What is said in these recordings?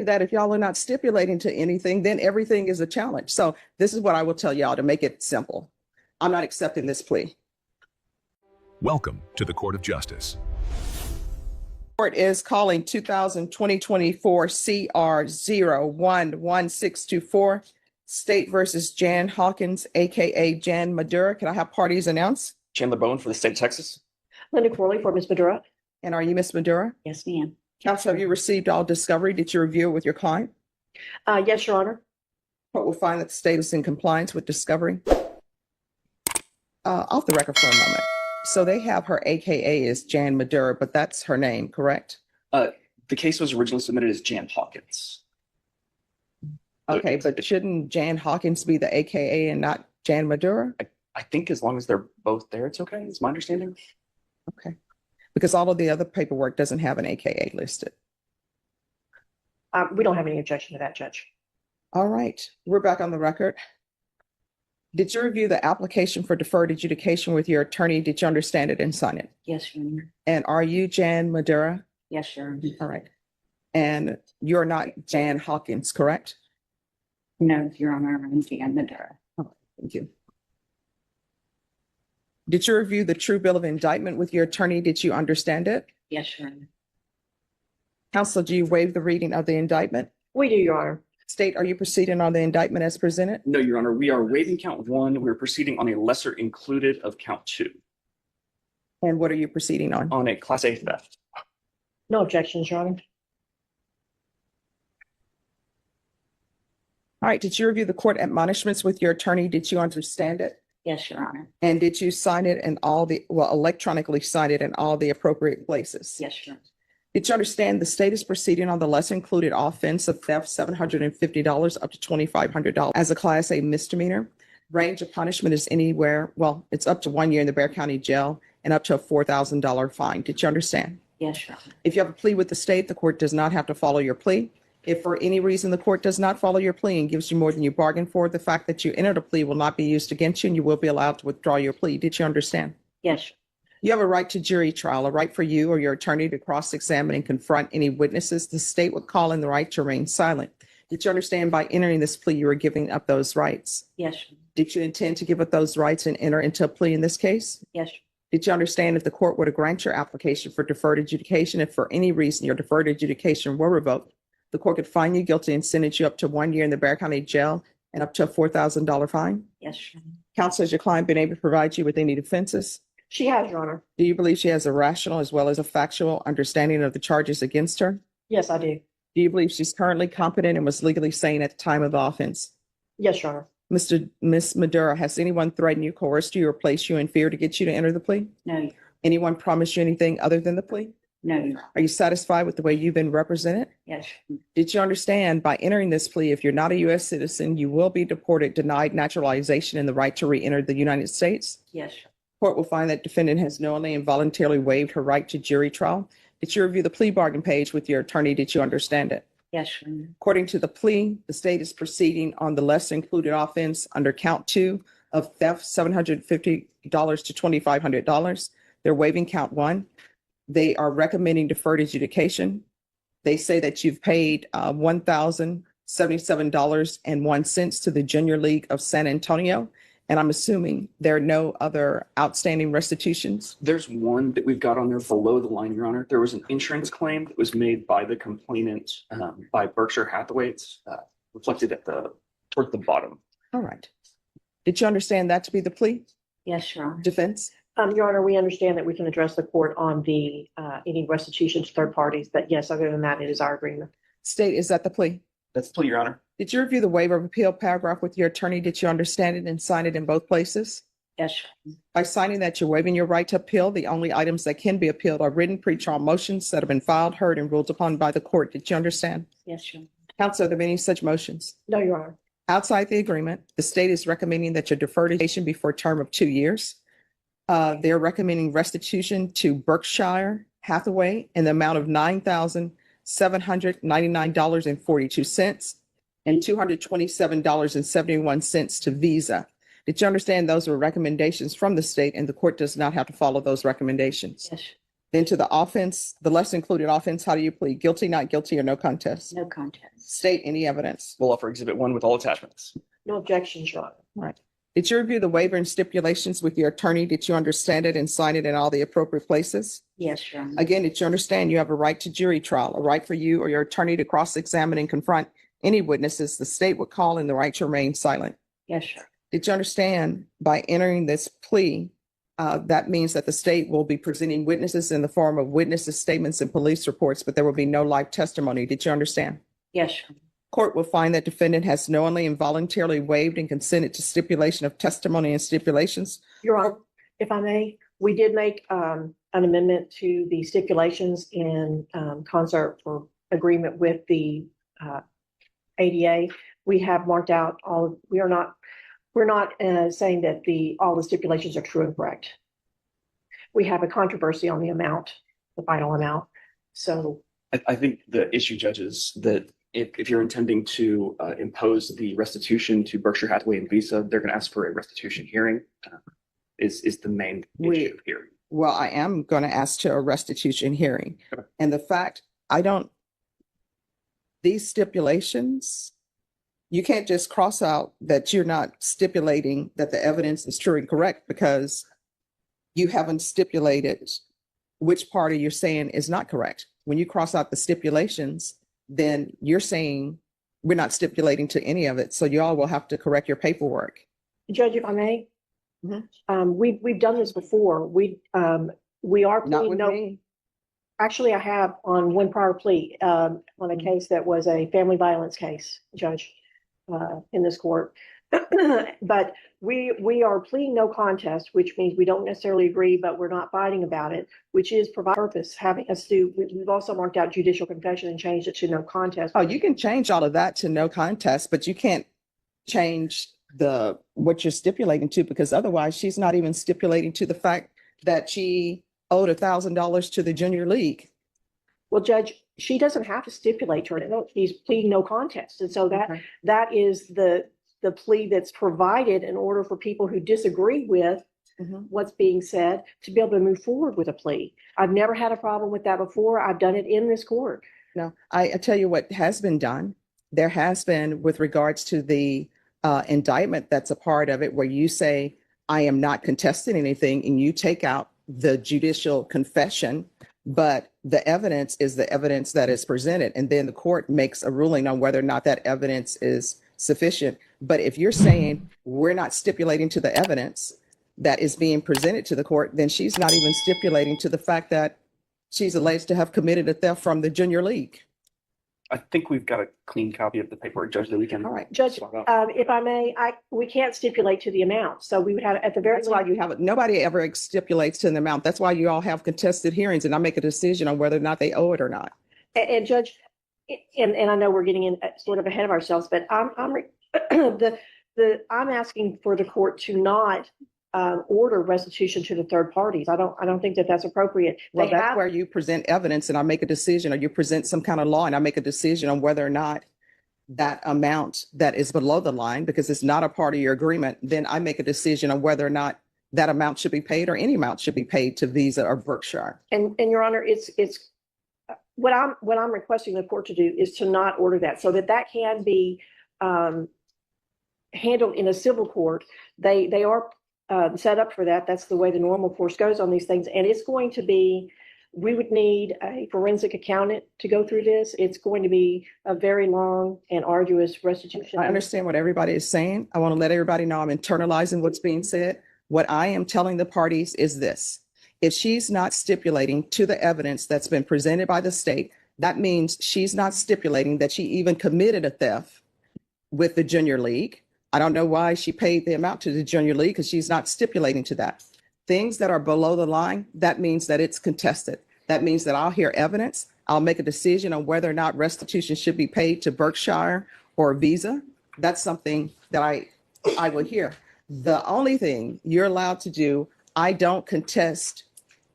that if y'all are not stipulating to anything, then everything is a challenge. So this is what I will tell y'all to make it simple. I'm not accepting this plea. Welcome to the Court of Justice. Court is calling 2024 CR 011624 State versus Jan Hawkins, aka Jan Madura. Can I have parties announced? Chandler Bowen for the state of Texas. Linda Corley for Ms. Madura. And are you Ms. Madura? Yes, ma'am. Counsel, have you received all discovery? Did you review it with your client? Yes, Your Honor. Court will find that the state is in compliance with discovery. Off the record for a moment. So they have her AKA as Jan Madura, but that's her name, correct? The case was originally submitted as Jan Hawkins. Okay, but shouldn't Jan Hawkins be the AKA and not Jan Madura? I think as long as they're both there, it's okay. Is my understanding. Okay, because all of the other paperwork doesn't have an AKA listed. We don't have any objection to that, Judge. All right, we're back on the record. Did you review the application for deferred adjudication with your attorney? Did you understand it and sign it? Yes, Your Honor. And are you Jan Madura? Yes, Your Honor. All right. And you're not Jan Hawkins, correct? No, Your Honor, I'm Jan Madura. Oh, thank you. Did you review the true bill of indictment with your attorney? Did you understand it? Yes, Your Honor. Counsel, do you waive the reading of the indictment? We do, Your Honor. State, are you proceeding on the indictment as presented? No, Your Honor. We are waiving count one. We're proceeding on a lesser included of count two. And what are you proceeding on? On a Class A theft. No objections, Your Honor. All right. Did you review the court admonishments with your attorney? Did you understand it? Yes, Your Honor. And did you sign it in all the, electronically sign it in all the appropriate places? Yes, Your Honor. Did you understand the state is proceeding on the lesser included offense of theft, $750 up to $2,500 as a Class A misdemeanor? Range of punishment is anywhere, it's up to 1 year in the Bexar County Jail and up to a $4,000 fine. Did you understand? Yes, Your Honor. If you have a plea with the state, the court does not have to follow your plea. If for any reason the court does not follow your plea and gives you more than you bargained for, the fact that you entered a plea will not be used against you and you will be allowed to withdraw your plea. Did you understand? Yes. You have a right to jury trial, a right for you or your attorney to cross-examine and confront any witnesses. The state would call in the right to remain silent. Did you understand by entering this plea, you were giving up those rights? Yes. Did you intend to give up those rights and enter into a plea in this case? Yes. Did you understand if the court were to grant your application for deferred adjudication, if for any reason your deferred adjudication were revoked, the court could find you guilty and sentence you up to 1 year in the Bexar County Jail and up to a $4,000 fine? Yes. Counsel, has your client been able to provide you with any defenses? She has, Your Honor. Do you believe she has a rational as well as a factual understanding of the charges against her? Yes, I do. Do you believe she's currently competent and was legally sane at the time of the offense? Yes, Your Honor. Ms. Madura, has anyone threatened you, coerced you, or placed you in fear to get you to enter the plea? No. Anyone promised you anything other than the plea? No, Your Honor. Are you satisfied with the way you've been represented? Yes. Did you understand by entering this plea, if you're not a U.S. citizen, you will be deported, denied naturalization, and the right to re-enter the United States? Yes. Court will find that defendant has knowingly and voluntarily waived her right to jury trial. Did you review the plea bargain page with your attorney? Did you understand it? Yes, Your Honor. According to the plea, the state is proceeding on the lesser included offense under count 2 of theft, $750 to $2,500. They're waiving count 1. They are recommending deferred adjudication. They say that you've paid $1,077.01 to the Junior League of San Antonio. And I'm assuming there are no other outstanding restitutions. There's one that we've got on there below the line, Your Honor. There was an insurance claim that was made by the complainant by Berkshire Hathaway. It's reflected toward the bottom. All right. Did you understand that to be the plea? Yes, Your Honor. Defense? Your Honor, we understand that we can address the court on the any restitution to third parties, but yes, other than that, it is our agreement. State, is that the plea? That's the plea, Your Honor. Did you review the waiver of appeal paragraph with your attorney? Did you understand it and sign it in both places? Yes. By signing that, you're waiving your right to appeal. The only items that can be appealed are written pretrial motions that have been filed, heard, and ruled upon by the court. Did you understand? Yes, Your Honor. Counsel, are there any such motions? No, Your Honor. Outside the agreement, the state is recommending that your deferred adjudication be for a term of 2 years. They're recommending restitution to Berkshire Hathaway in the amount of $9,799.42 and $227.71 to Visa. Did you understand those were recommendations from the state and the court does not have to follow those recommendations? Yes. Then to the offense, the lesser included offense, how do you plead? Guilty, not guilty, or no contest? No contest. State any evidence. We'll offer exhibit 1 with all attachments. No objections, Your Honor. Right. Did you review the waiver and stipulations with your attorney? Did you understand it and sign it in all the appropriate places? Yes, Your Honor. Again, did you understand you have a right to jury trial, a right for you or your attorney to cross-examine and confront any witnesses the state would call, and the right to remain silent? Yes, sir. Did you understand by entering this plea, that means that the state will be presenting witnesses in the form of witnesses' statements and police reports, but there will be no live testimony? Did you understand? Yes, Your Honor. Court will find that defendant has knowingly and voluntarily waived and consented to stipulation of testimony and stipulations. Your Honor, if I may, we did make an amendment to the stipulations in concert for agreement with the ADA. We have marked out all, we're not saying that all the stipulations are true and correct. We have a controversy on the amount, the final amount. So I think the issue, Judge, is that if you're intending to impose the restitution to Berkshire Hathaway and Visa, they're going to ask for a restitution hearing. Is the main issue here. Well, I am going to ask to a restitution hearing. Okay. And the fact, these stipulations, you can't just cross out that you're not stipulating that the evidence is true and correct, because you haven't stipulated which party you're saying is not correct. When you cross out the stipulations, then you're saying we're not stipulating to any of it. So you all will have to correct your paperwork. Judge, if I may, we've done this before. We are Not pleading with no. me. Actually, I have on one prior plea on a case that was a family violence case, Judge, in this court. But we are pleading no contest, which means we don't necessarily agree, but we're not fighting about it, which is provide purpose, having us do. We've also marked out judicial confession and changed it to no contest. Oh, you can change all of that to no contest, but you can't change what you're stipulating to, because otherwise she's not even stipulating to the fact that she owed $1,000 to the junior league. Well, Judge, she doesn't have to stipulate to it. No, she's pleading no contest. And so that is the plea that's provided in order for people who disagree with what's being said to be able to move forward with a plea. I've never had a problem with that before. I've done it in this court. No, I tell you what has been done. There has been, with regards to the indictment that's a part of it, where you say, I am not contesting anything, and you take out the judicial confession, but the evidence is the evidence that is presented. And then the court makes a ruling on whether or not that evidence is sufficient. But if you're saying we're not stipulating to the evidence that is being presented to the court, then she's not even stipulating to the fact that she's alleged to have committed a theft from the junior league. I think we've got a clean copy of the paperwork, Judge, that we can. All right. Judge, swap out. if I may, we can't stipulate to the amount. So we would have at the very That's why least. you have it. Nobody ever stipulates to an amount. That's why you all have contested hearings, and I make a decision on whether or not they owe it or not. And Judge, and I know we're getting in sort of ahead of ourselves, but I'm asking for the court to not order restitution to the third parties. I don't think that that's appropriate. Well, that's where you present evidence and I make a decision, or you present some kind of law and I make a decision on whether or not that amount that is below the line, because it's not a part of your agreement, then I make a decision on whether or not that amount should be paid, or any amount should be paid to Visa or Berkshire. And Your Honor, it's what I'm requesting the court to do is to not order that, so that can be handled in a civil court. They are set up for that. That's the way the normal course goes on these things. And it's going to be, we would need a forensic accountant to go through this. It's going to be a very long and arduous restitution. I understand what everybody is saying. I want to let everybody know I'm internalizing what's being said. What I am telling the parties is this: if she's not stipulating to the evidence that's been presented by the state, that means she's not stipulating that she even committed a theft with the junior league. I don't know why she paid the amount to the junior league, because she's not stipulating to that. Things that are below the line, that means that it's contested. That means that I'll hear evidence. I'll make a decision on whether or not restitution should be paid to Berkshire or Visa. That's something that I will hear. The only thing you're allowed to do, I don't contest,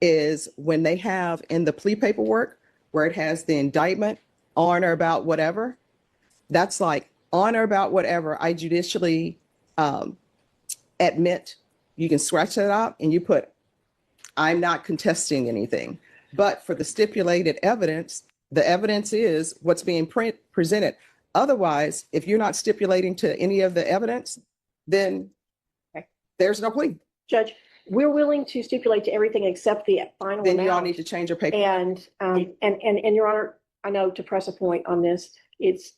is when they have in the plea paperwork where it has the indictment on or about whatever. That's like, on or about whatever I judicially admit. You can scratch that out and you put, I'm not contesting anything. But for the stipulated evidence, the evidence is what's being presented. Otherwise, if you're not stipulating to any of the evidence, then Okay. there's no plea. Judge, we're willing to stipulate to everything except the final Then you all amount. need to change your paper. And Your Honor, I know to press a point on this, it's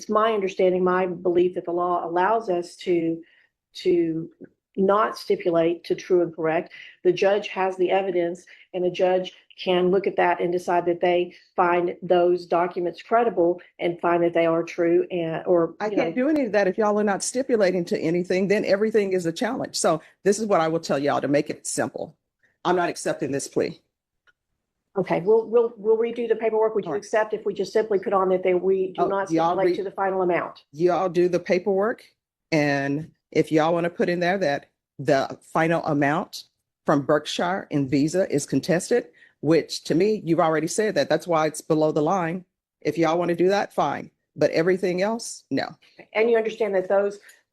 my understanding, my belief that the law allows us to not stipulate to true and correct. The judge has the evidence and the judge can look at that and decide that they find those documents credible and find that they are true I can't do any of that if y'all are not stipulating to anything, then everything is a challenge. So this is what I will tell y'all to make it simple. I'm not accepting this plea. Okay, we'll redo the paperwork. Would you All right. accept if we just simply put on that we do Oh, not y'all stipulate to the final amount? Y'all do the paperwork. And if y'all want to put in there that the final amount from Berkshire and Visa is contested, which to me, you've already said that. That's why it's below the line. If y'all want to do that, fine. But everything else, no. And you understand that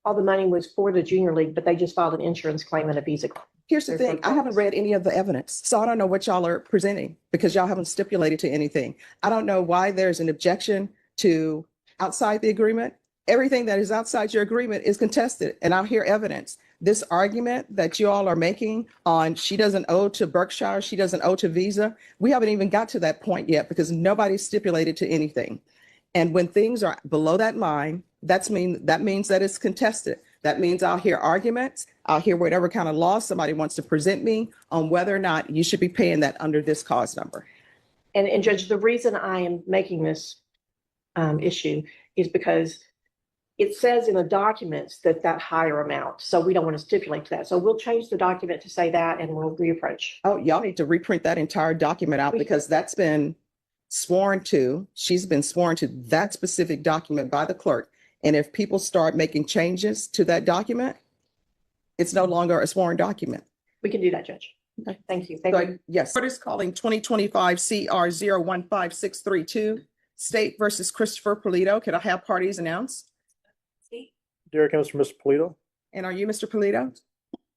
all the money was for the junior league, but they just filed an insurance claim and a Visa claim. Here's the thing. I haven't read any of the evidence, so I don't know what y'all are presenting because y'all haven't stipulated to anything. I don't know why there's an objection to outside the agreement. Everything that is outside your agreement is contested, and I'll hear evidence. This argument that you all are making on she doesn't owe to Berkshire, she doesn't owe to Visa, we haven't even got to that point yet because nobody stipulated to anything. And when things are below that line, that means that it's contested. That means I'll hear arguments. I'll hear whatever kind of law somebody wants to present me on whether or not you should be paying that under this cause number. And Judge, the reason I am making this issue is because it says in the documents that higher amount. So we don't want to stipulate to that. So we'll change the document to say that and we'll reapproach. Oh, y'all need to reprint that entire document out because that's been sworn to. She's been sworn to that specific document by the clerk. And if people start making changes to that document, it's no longer a sworn document. We can do that, Judge. Okay, thank you. So, yes. Court is calling 2025 CR 015632, State versus Christopher Polito. Could I have parties announced? Derek comes from Mr. Polito. And are you Mr. Polito?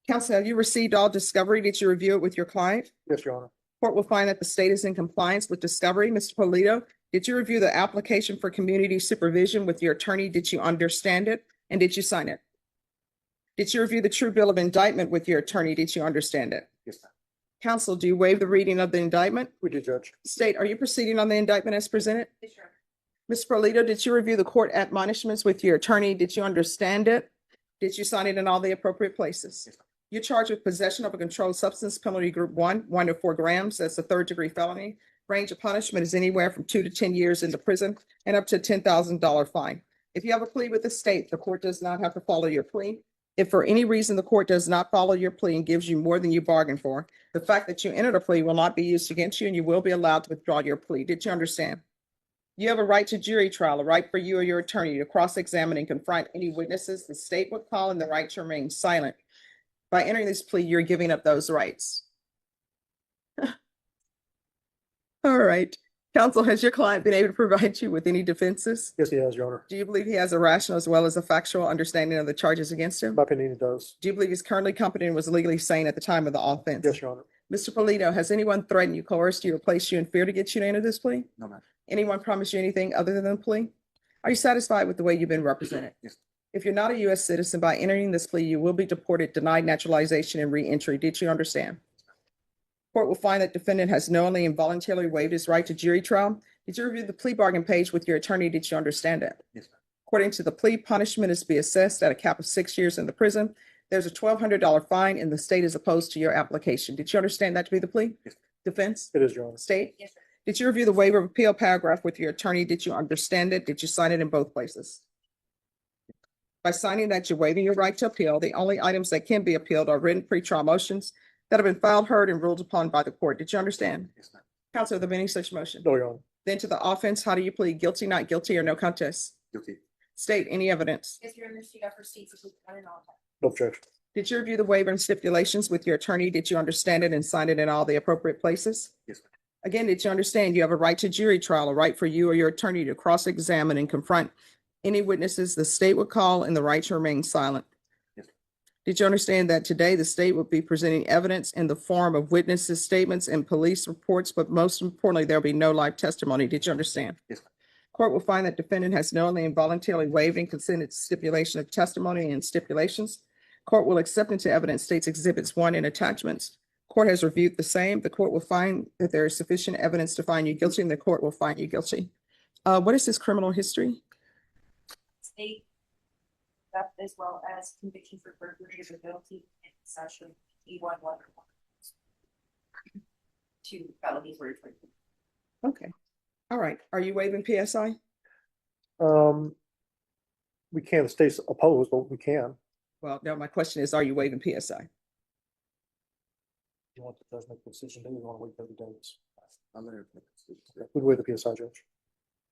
Counsel, have you received all discovery? Did you review it with your client? Yes, Your Honor. Court will find that the state is in compliance with discovery. Mr. Polito, did you review the application for community supervision with your attorney? Did you understand it? And did you sign it? Did you review the true bill of indictment with your attorney? Did you understand it? Yes, ma'am. Counsel, do you waive the reading of the indictment? We do, Judge. State, are you proceeding on the indictment as presented? Yes, Your Honor. Mr. Polito, did you review the court admonishments with your attorney? Did you understand it? Did you sign it in all the appropriate places? Yes, ma'am. You're charged with possession of a controlled substance, penalty group 1 to 4 grams. That's a third-degree felony. Range of punishment is anywhere from 2 to 10 years into prison and up to a $10,000 fine. If you have a plea with the state, the court does not have to follow your plea. If for any reason the court does not follow your plea and gives you more than you bargained for, the fact that you entered a plea will not be used against you and you will be allowed to withdraw your plea. Did you understand? You have a right to jury trial, a right for you or your attorney to cross-examine and confront any witnesses the state would call, and the right to remain silent. By entering this plea, you're giving up those rights. All right. Counsel, has your client been able to provide you with any defenses? Yes, he has, Your Honor. Do you believe he has a rational as well as a factual understanding of the charges against him? In my opinion, he does. Do you believe he's currently competent and was legally sane at the time of the offense? Yes, Your Honor. Mr. Polito, has anyone threatened you, coerced you, or placed you in fear to get you to enter this plea? No, ma'am. Anyone promised you anything other than the plea? Are you satisfied with the way you've been represented? Yes. If you're not a U.S. citizen, by entering this plea, you will be deported, denied naturalization, and re-entry. Did you understand? Court will find that defendant has knowingly and voluntarily waived his right to jury trial. Did you review the plea bargain page with your attorney? Did you understand it? Yes, ma'am. According to the plea, punishment is to be assessed at a cap of 6 years in the prison. There's a $1,200 fine, and the state is opposed to your application. Did you understand that to be the plea? Yes. Defense? It is, Your Honor. State? Yes, sir. Did you review the waiver of appeal paragraph with your attorney? Did you understand it? Did you sign it in both places? By signing that, you're waiving your right to appeal. The only items that can be appealed are written pretrial motions that have been filed, heard, and ruled upon by the court. Did you understand? Yes, ma'am. Counsel, are there any such motion? No, Your Honor. Then to the offense, how do you plead? Guilty, not guilty, or no contest? Guilty. State, any evidence? Yes, Your Honor, she got her seats. No objection. Did you review the waiver and stipulations with your attorney? Did you understand it and sign it in all the appropriate places? Yes, ma'am. Again, did you understand you have a right to jury trial, a right for you or your attorney to cross-examine and confront any witnesses the state would call, and the right to remain silent? Yes. Did you understand that today the state will be presenting evidence in the form of witnesses' statements and police reports, but most importantly, there'll be no live testimony? Did you understand? Yes, ma'am. Court will find that defendant has knowingly and voluntarily waived and consented to stipulation of testimony and stipulations. Court will accept into evidence states exhibits 1 and attachments. Court has reviewed the same. The court will find that there is sufficient evidence to find you guilty, and the court will find you guilty. What is his criminal history? State theft as well as conviction for burglary of ability and possession of E1 letter 1. 2 felonies were treated. Okay. All right. Are you waiving PSI? We can, the state's opposed, but we can. Well, no, my question is, are you waiving PSI? You want the judge to make the decision, then you want to wait 30 days. I'm gonna make this decision. We'd wait the PSI, Judge.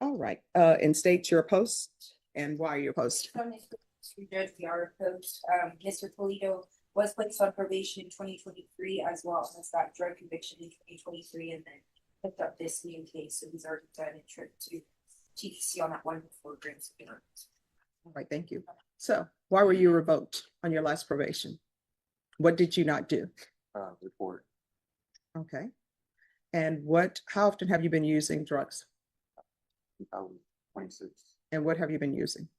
All right. And state your opposed and why you're opposed. Judge, we are opposed. Mr. Toledo was placed on probation in 2023 as well as that drug conviction in 2023 and then picked up this new case. So he's already done a trip to TTC on that 1.4 grams of heroin. All right. Thank you. So why were you revoked on your last probation? What did you not do? Report. Okay. And how often have you been using drugs? 2026. And what have you been using?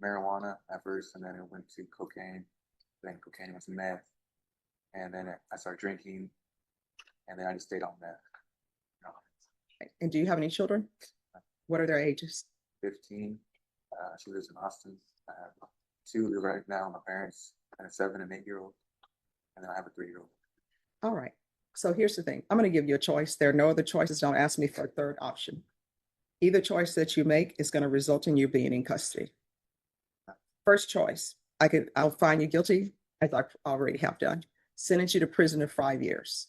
Marijuana at first, and then it went to cocaine. Then cocaine went to meth, and then I started drinking, and then I just stayed on meth. And do you have any children? What are their ages? 15. She lives in Austin. I have 2 live right now with my parents, and a 7 and 8-year-old, and then I have a 3-year-old. All right. So here's the thing. I'm going to give you a choice. There are no other choices. Don't ask me for a third option. Either choice that you make is going to result in you being in custody. First choice, I'll find you guilty, as I already have done. Sentence you to prison for 5 years.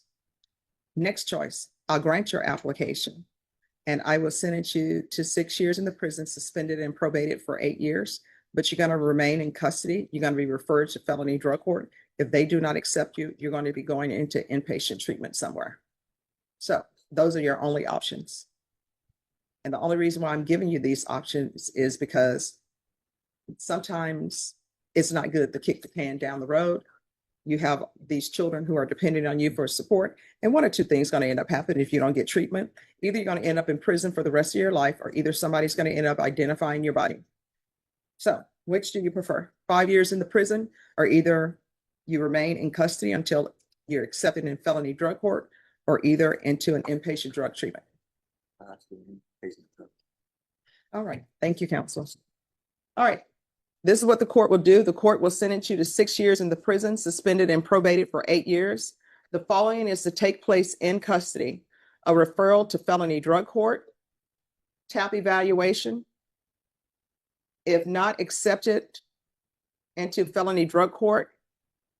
Next choice, I'll grant your application, and I will sentence you to 6 years in the prison, suspended and probated for 8 years. But you're going to remain in custody. You're going to be referred to felony drug court. If they do not accept you, you're going to be going into inpatient treatment somewhere. So those are your only options. And the only reason why I'm giving you these options is because sometimes it's not good to kick the can down the road. You have these children who are depending on you for support. And 1 or 2 things going to end up happening if you don't get treatment. Either you're going to end up in prison for the rest of your life, or either somebody's going to end up identifying your body. So which do you prefer? 5 years in the prison, or either you remain in custody until you're accepted in felony drug court, or either into an inpatient drug treatment? All right. Thank you, counsel. All right. This is what the court will do. The court will sentence you to 6 years in the prison, suspended and probated for 8 years. The following is to take place in custody: a referral to felony drug court, TAP evaluation. If not accepted into felony drug court,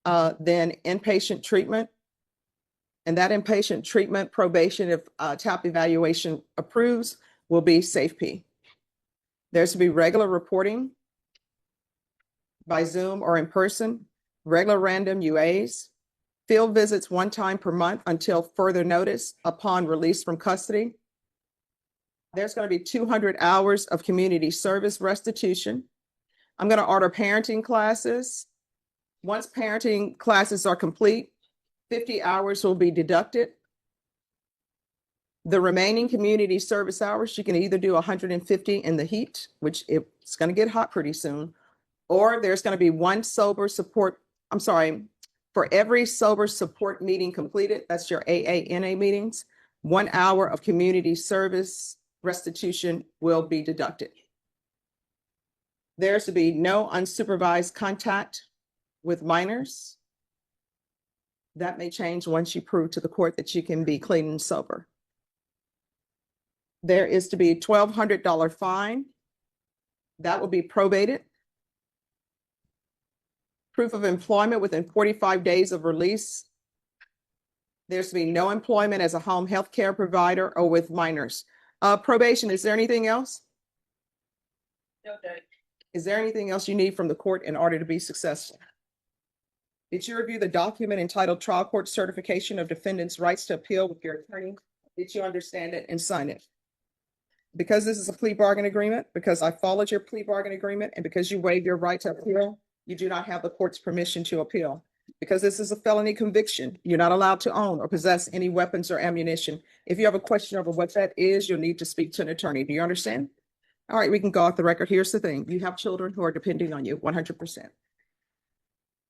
then inpatient treatment. And that inpatient treatment, probation, if TAP evaluation approves, will be SafeP. There's to be regular reporting by Zoom or in person, regular random UAs, field visits 1 time per month until further notice upon release from custody. There's going to be 200 hours of community service restitution. I'm going to order parenting classes. Once parenting classes are complete, 50 hours will be deducted. The remaining community service hours, you can either do 150 in the heat, which it's going to get hot pretty soon, or there's going to be 1 sober support. I'm sorry, for every sober support meeting completed, that's your AANA meetings, 1 hour of community service restitution will be deducted. There's to be no unsupervised contact with minors. That may change once you prove to the court that you can be clean and sober. There is to be a $1,200 fine. That will be probated. Proof of employment within 45 days of release. There's to be no employment as a home health care provider or with minors. Probation, is there anything else? No, Judge. Is there anything else you need from the court in order to be successful? Did you review the document entitled Trial Court Certification of Defendant's Rights to Appeal with your attorney? Did you understand it and sign it? Because this is a plea bargain agreement, because I followed your plea bargain agreement, and because you waived your right to appeal, you do not have the court's permission to appeal. Because this is a felony conviction, you're not allowed to own or possess any weapons or ammunition. If you have a question over what that is, you'll need to speak to an attorney. Do you understand? All right, we can go off the record. Here's the thing. You have children who are depending on you 100%.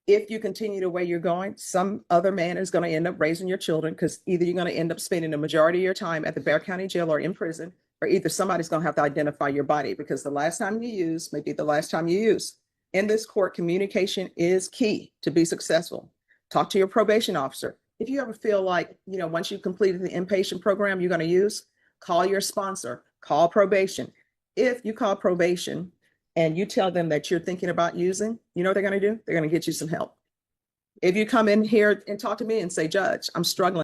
If you continue the way you're going, some other man is going to end up raising your children, because either you're going to end up spending the majority of your time at the Bexar County Jail or in prison, or either somebody's going to have to identify your body, because the last time you use may be the last time you use. In this court, communication is key to be successful. Talk to your probation officer. If you ever feel like, once you've completed the inpatient program you're going to use, call your sponsor, call probation. If you call probation and you tell them that you're thinking about using, you know what they're going to do? They're going to get you some help. If you come in here and talk to me and say, Judge, I'm struggling